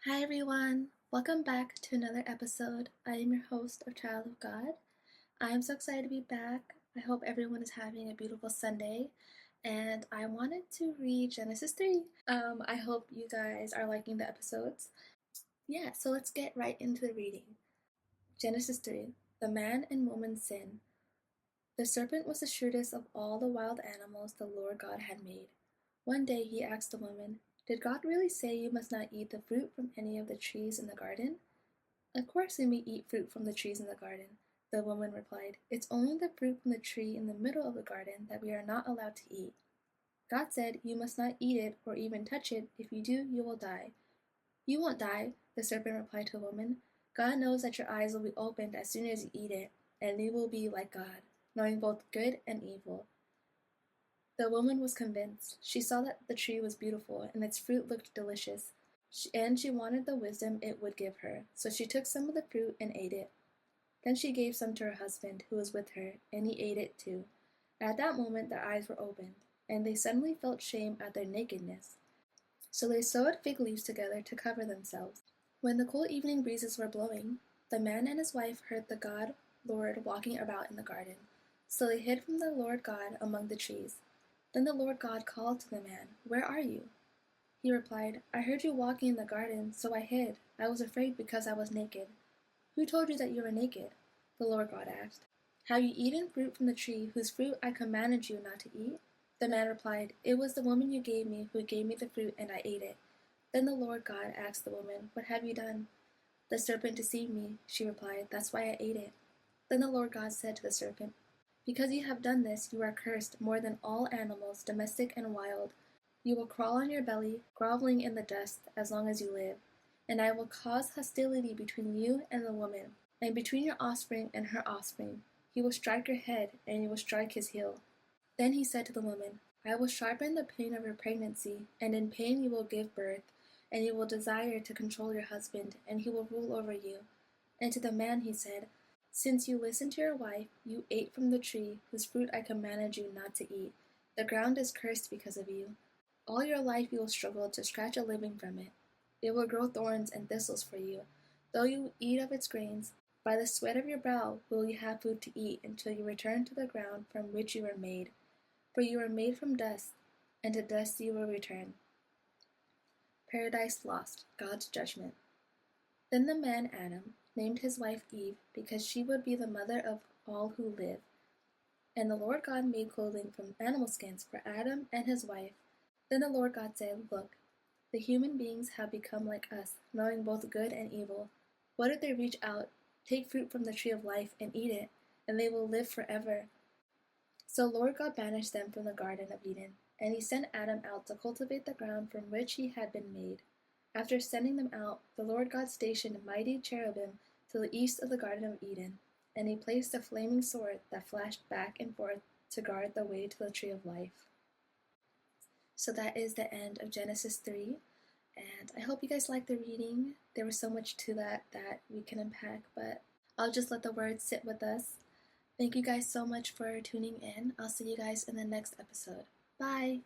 Hi everyone, welcome back to another episode. I am your host of Child of God. I am so excited to be back. I hope everyone is having a beautiful Sunday, and I wanted to read Genesis 3. I hope you guys are liking the episodes. Yeah, so let's get right into the reading. Genesis 3. The man and woman sin. The serpent was the shrewdest of all the wild animals the Lord God had made. One day he asked the woman, "Did God really say you must not eat the fruit from any of the trees in the garden?" "Of course we may eat fruit from the trees in the garden," the woman replied. "It's only the fruit from the tree in the middle of the garden that we are not allowed to eat. God said you must not eat it or even touch it. If you do, you will die." "You won't die," the serpent replied to the woman. "God knows that your eyes will be opened as soon as you eat it, and you will be like God, knowing both good and evil." The woman was convinced. She saw that the tree was beautiful, and its fruit looked delicious, and she wanted the wisdom it would give her. So she took some of the fruit and ate it. Then she gave some to her husband, who was with her, and he ate it too. At that moment their eyes were opened, and they suddenly felt shame at their nakedness. So they sewed fig leaves together to cover themselves. When the cool evening breezes were blowing, the man and his wife heard the God Lord walking about in the garden. So they hid from the Lord God among the trees. Then the Lord God called to the man, "Where are you?" He replied, "I heard you walking in the garden, so I hid. I was afraid because I was naked." "Who told you that you were naked?" the Lord God asked. "Have you eaten fruit from the tree whose fruit I commanded you not to eat?" The man replied, "It was the woman you gave me who gave me the fruit, and I ate it." Then the Lord God asked the woman, "What have you done?" "The serpent deceived me," she replied. "That's why I ate it." Then the Lord God said to the serpent, "Because you have done this, you are cursed more than all animals, domestic and wild. You will crawl on your belly, groveling in the dust, as long as you live. And I will cause hostility between you and the woman, and between your offspring and her offspring. He will strike your head, and you will strike his heel." Then he said to the woman, "I will sharpen the pain of your pregnancy, and in pain you will give birth, and you will desire to control your husband, and he will rule over you." And to the man he said, "Since you listened to your wife, you ate from the tree whose fruit I commanded you not to eat. The ground is cursed because of you. All your life you will struggle to scratch a living from it. It will grow thorns and thistles for you, though you eat of its grains. By the sweat of your brow will you have food to eat until you return to the ground from which you were made. For you were made from dust, and to dust you will return." Paradise Lost, God's Judgment. Then the man Adam named his wife Eve, because she would be the mother of all who live. And the Lord God made clothing from animal skins for Adam and his wife. Then the Lord God said, "Look, the human beings have become like us, knowing both good and evil. What if they reach out, take fruit from the tree of life, and eat it, and they will live forever?" So Lord God banished them from the Garden of Eden, and he sent Adam out to cultivate the ground from which he had been made. After sending them out, the Lord God stationed mighty cherubim to the east of the Garden of Eden, and he placed a flaming sword that flashed back and forth to guard the way to the tree of life. So that is the end of Genesis 3, and I hope you guys liked the reading. There was so much to that we can unpack, but I'll just let the words sit with us. Thank you guys so much for tuning in. I'll see you guys in the next episode. Bye!